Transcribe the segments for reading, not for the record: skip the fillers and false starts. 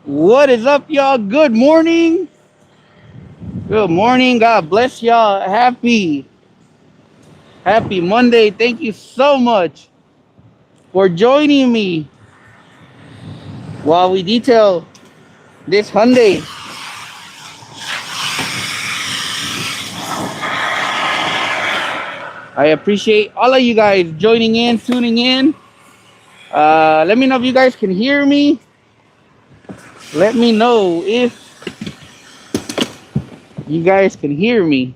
What is up, y'all? Good morning. Good morning. God bless y'all. Happy Monday. Thank you so much for joining me while we detail this Hyundai. I appreciate all of you guys joining in, tuning in. Let me know if you guys can hear me. Let me know if you guys can hear me.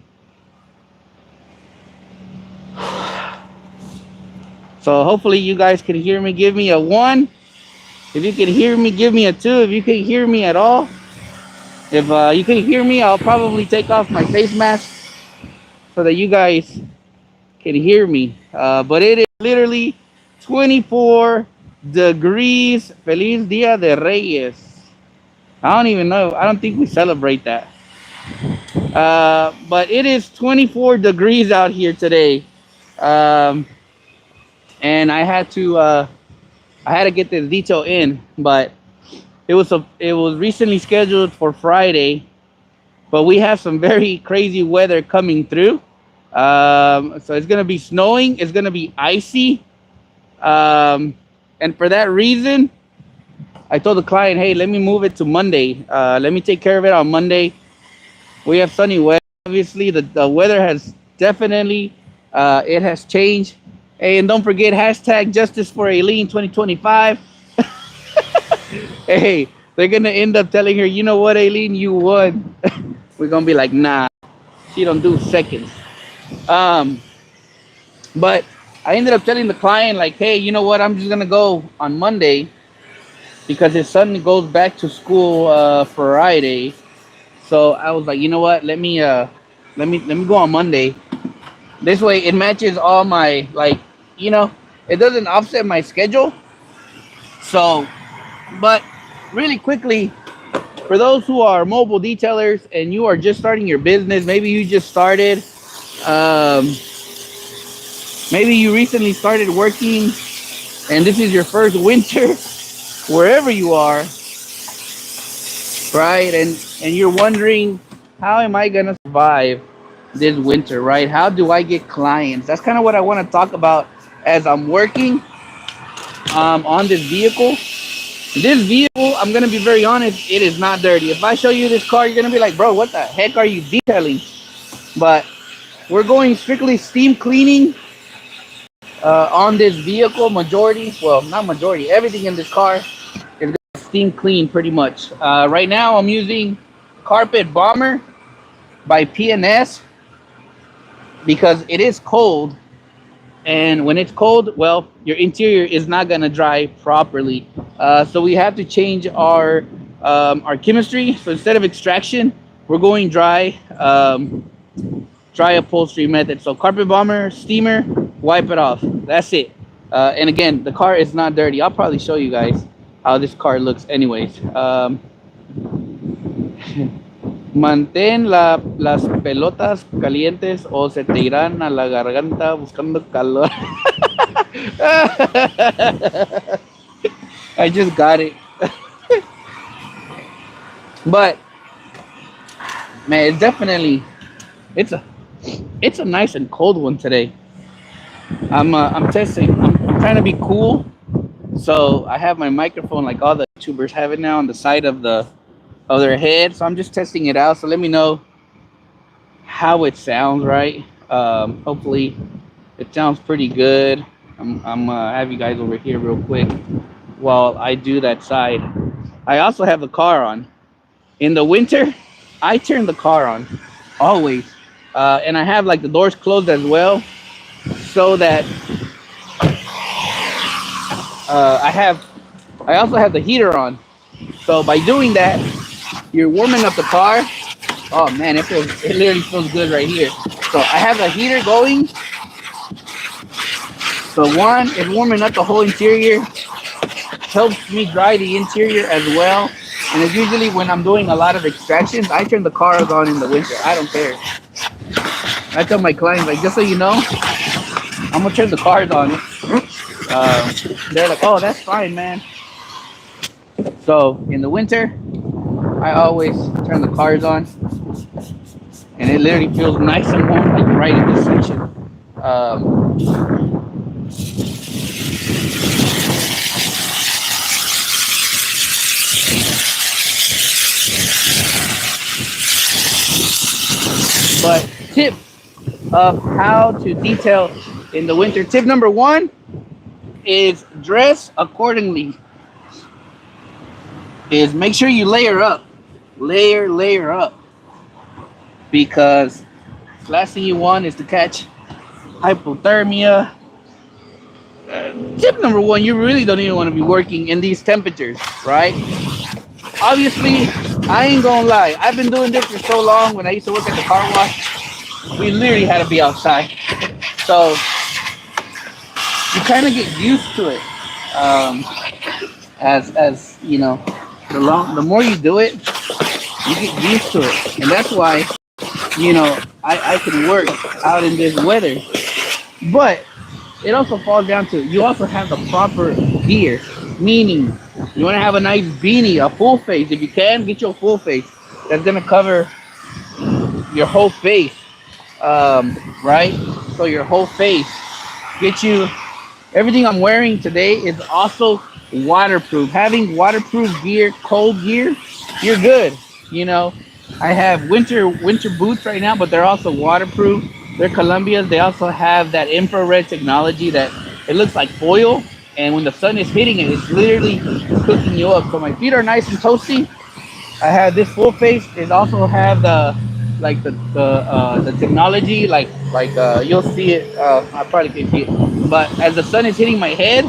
So hopefully you guys can hear me. Give me a one. If you can hear me, give me a two. If you can hear me at all, if you can hear me, I'll probably take off my face mask so that you guys can hear me. But it is literally 24 degrees. Feliz Dia de Reyes. I don't even know. I don't think we celebrate that. But it is 24 degrees out here today. Um, and I had to get this detail in, but it was recently scheduled for Friday, but we have some very crazy weather coming through. So it's gonna be snowing. It's gonna be icy, and for that reason, I told the client, "Hey, let me move it to Monday. Let me take care of it on Monday." We have sunny weather. Obviously, the weather has definitely it has changed. Hey, and don't forget hashtag Justice for Aileen 2025. Hey, they're gonna end up telling her, you know what, Aileen, you won. We're gonna be like, nah, she don't do seconds. Um, but I ended up telling the client, like, hey, you know what, I'm just gonna go on Monday because his son goes back to school Friday. So I was like, you know what, let me go on Monday. This way it matches all my you know, it doesn't offset my schedule. So, but really quickly, for those who are mobile detailers and you are just starting your business, maybe you just started, um, maybe you recently started working and this is your first winter, wherever you are, right? And you're wondering, how am I gonna survive this winter, right? How do I get clients? That's kind of what I want to talk about as I'm working on this vehicle. This vehicle, I'm gonna be very honest, it is not dirty. If I show you this car, you're gonna be like, bro, what the heck are you detailing? But we're going strictly steam cleaning on this vehicle. Majority, well, not majority, everything in this car is steam clean pretty much. Right now, I'm using Carpet Bomber by PNS because it is cold, and when it's cold, well, your interior is not gonna dry properly. So we have to change our chemistry. So instead of extraction, we're going dry upholstery method. So carpet bomber, steamer, wipe it off. That's it. And again, the car is not dirty. I'll probably show you guys how this car looks anyways. Mantén las pelotas calientes o se te irán a la garganta buscando calor. I just got it. But man, it's definitely it's a it's a nice and cold one today. I'm testing. I'm trying to be cool. So I have my microphone like all the YouTubers have it now on the side of their head. So I'm just testing it out. So let me know how it sounds, right? Hopefully it sounds pretty good. I'm have you guys over here real quick while I do that side. I also have the car on. In the winter, I turn the car on always, and I have like the doors closed as well, so that I have. I also have the heater on. So by doing that, you're warming up the car. Oh man, it literally feels good right here. So I have the heater going. So one is warming up the whole interior, helps me dry the interior as well. And it's usually when I'm doing a lot of extractions, I turn the cars on in the winter. I don't care. I tell my clients, like, just so you know, I'm gonna turn the cars on. They're like, oh, that's fine, man. So in the winter, I always turn the cars on, and it literally feels nice and warm, like right in this section. Um, but tips of how to detail in the winter. Tip number one is dress accordingly. Is make sure you layer up, layer up, because last thing you want is to catch hypothermia. Tip number one, you really don't even want to be working in these temperatures, right? Obviously, I ain't gonna lie. I've been doing this for so long. When I used to work at the car wash, we literally had to be outside. So you kind of get used to it. Um, as you know, the more you do it, you get used to it, and that's why I can work out in this weather. But it also falls down to you also have the proper gear, meaning you want to have a nice beanie, a full face. If you can, get you a full face that's gonna cover your whole face, right? So your whole face. Get you everything I'm wearing today is also waterproof. Having waterproof gear, cold gear, you're good. You know, I have winter boots right now, but they're also waterproof. They're Columbia's. They also have that infrared technology that it looks like foil, and when the sun is hitting it, it's literally cooking you up. So my feet are nice and toasty. I have this full face. It also have the technology you'll see it. I probably can't see it, but as the sun is hitting my head,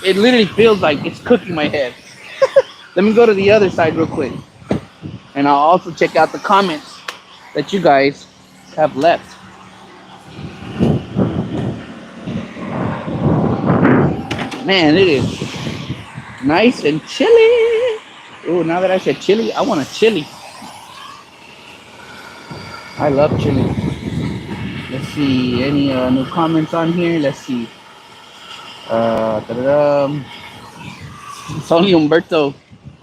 it literally feels like it's cooking my head. Let me go to the other side real quick, and I'll also check out the comments that you guys have left. Man, it is nice and chilly. Oh, now that I said chili, I want a chili. I love chili. Let's see, any new comments on here? Let's see. Ta-da-dum. It's only Umberto.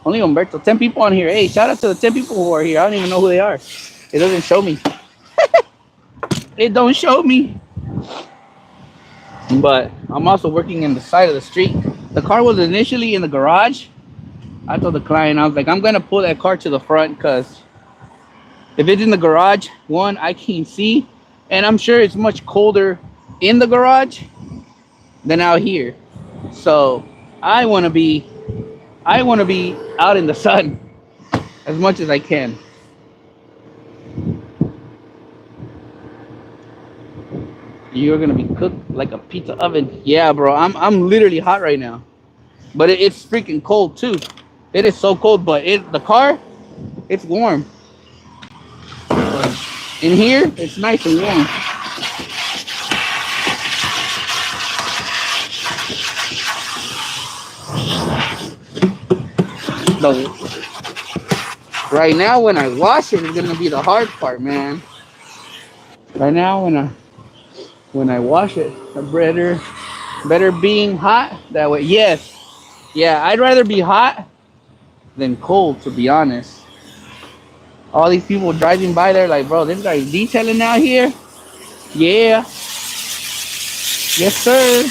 Only Umberto. 10 people on here. Hey, shout out to the 10 people who are here. I don't even know who they are. It doesn't show me. It don't show me. But I'm also working in the side of the street. The car was initially in the garage. I told the client, I was like, I'm going to pull that car to the front because if it's in the garage, one, I can't see. And I'm sure it's much colder in the garage than out here. So I want to be out in the sun as much as I can. You're gonna be cooked like a pizza oven. Yeah, bro. I'm literally hot right now, but it's freaking cold too. It is so cold, but the car, it's warm. In here, it's nice and warm. So right now, when I wash it, it's gonna be the hard part, man. Right now, when I wash it, the better being hot that way. Yes, yeah, I'd rather be hot than cold, to be honest. All these people driving by, they're like, bro, this guy's detailing out here. Yeah, yes sir.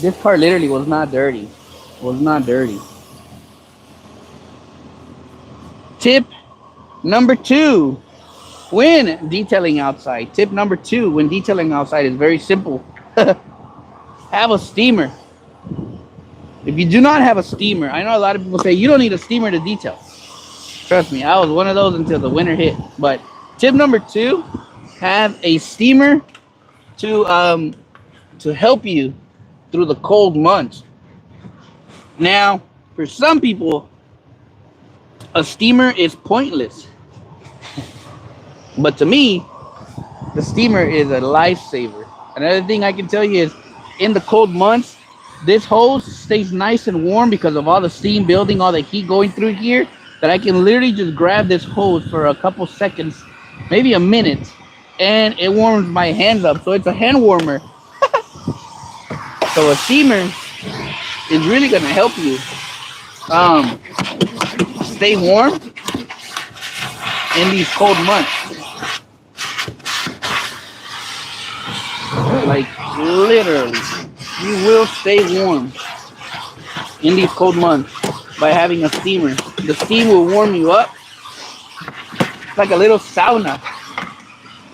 This car literally was not dirty. Was not dirty. Tip number two, when detailing outside. Tip number two, when detailing outside, is very simple. Have a steamer. If you do not have a steamer, I know a lot of people say you don't need a steamer to detail. Trust me, I was one of those until the winter hit. But tip number two, have a steamer to help you through the cold months. Now, for some people, a steamer is pointless. But to me, the steamer is a lifesaver. Another thing I can tell you is in the cold months, this hose stays nice and warm because of all the steam building, all the heat going through here, that I can literally just grab this hose for a couple seconds, maybe a minute, and it warms my hands up. So it's a hand warmer. So a steamer is really gonna help you um, stay warm in these cold months. Like literally, you will stay warm in these cold months by having a steamer. The steam will warm you up. It's like a little sauna,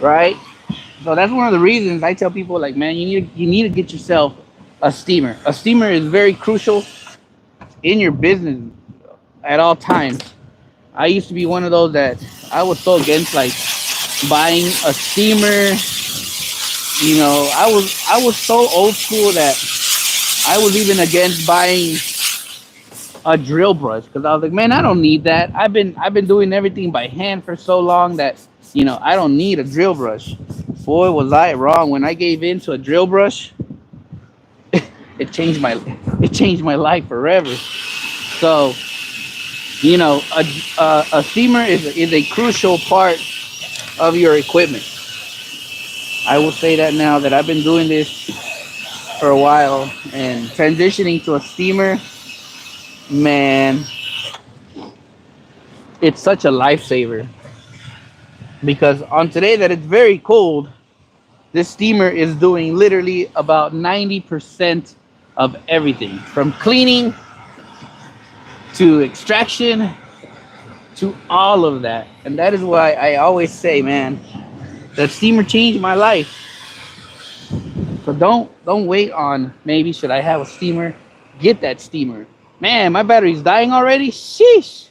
right? So that's one of the reasons I tell people, like, man, you need to get yourself a steamer. A steamer is very crucial in your business at all times. I used to be one of those that I was so against like buying a steamer. I was so old school that I was even against buying a drill brush because I was like, man, I don't need that. I've been doing everything by hand for so long that I don't need a drill brush. Boy, was I wrong when I gave in to a drill brush. It changed my it changed my life forever. So a steamer is a crucial part of your equipment. I will say that now that I've been doing this for a while and transitioning to a steamer, man, it's such a lifesaver because on today that it's very cold, this steamer is doing literally about 90% of everything from cleaning to extraction to all of that. And that is why I always say, man, that steamer changed my life. So don't wait on maybe should I have a steamer? Get that steamer. Man, my battery's dying already. Sheesh.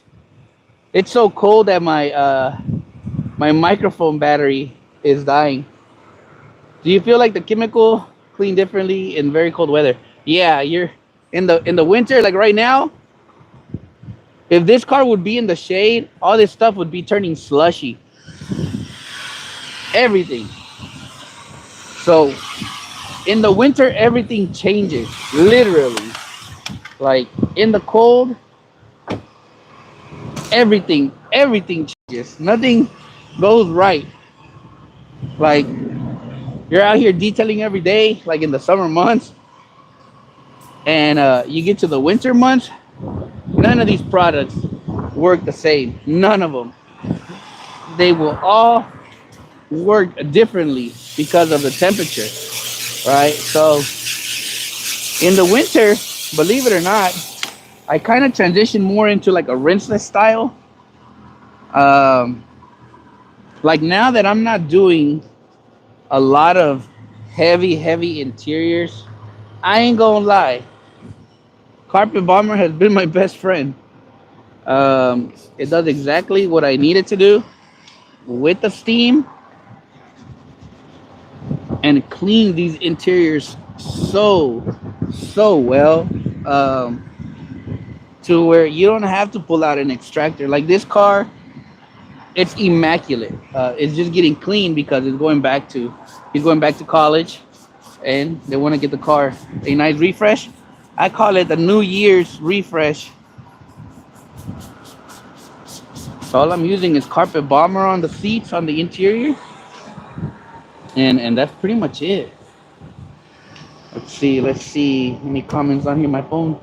It's so cold that my microphone battery is dying. Do you feel like the chemical clean differently in very cold weather? Yeah, you're in the winter like right now. If this car would be in the shade, all this stuff would be turning slushy. Everything. So in the winter, everything changes. Literally. Like in the cold, everything changes. Nothing goes right. Like you're out here detailing every day, like in the summer months, and you get to the winter months, none of these products work the same. None of them. They will all work differently because of the temperature, right? So in the winter, believe it or not, I kind of transition more into like a rinseless style. Um, like now that I'm not doing a lot of heavy interiors, I ain't gonna lie. Carpet Bomber has been my best friend. It does exactly what I need it to do with the steam and clean these interiors so well, um, to where you don't have to pull out an extractor. Like this car, it's immaculate. It's just getting clean because he's going back to college, and they want to get the car a nice refresh. I call it the New Year's refresh. So all I'm using is Carpet Bomber on the seats on the interior, and that's pretty much it. Let's see any comments on here. My phone,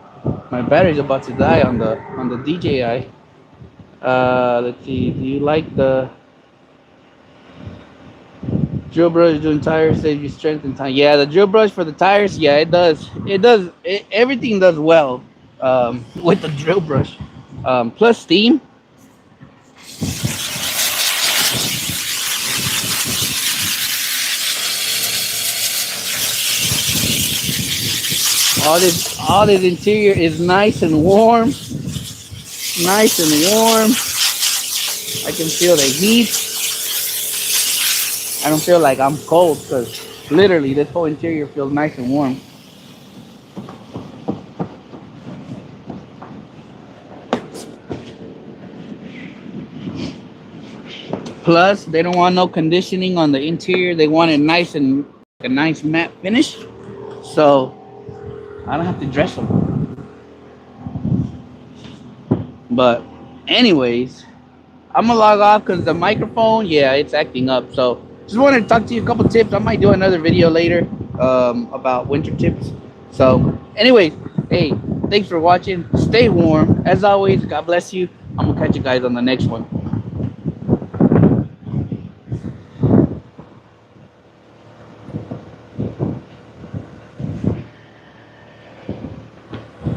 my battery's about to die on the DJI. Let's see. Do you like the drill brush doing tires? Saves you strength and time. Yeah, the drill brush for the tires. Yeah, it does. It does. Everything does well with the drill brush. Plus steam. All this interior is nice and warm. Nice and warm. I can feel the heat. I don't feel like I'm cold because literally this whole interior feels nice and warm. Plus, they don't want no conditioning on the interior. They want it nice and a nice matte finish. So I don't have to dress them. But anyways, I'm gonna log off because the microphone, yeah, it's acting up. So just wanted to talk to you a couple tips. I might do another video later about winter tips. So, anyways, hey, thanks for watching. Stay warm. As always, God bless you. I'm gonna catch you guys on the next one.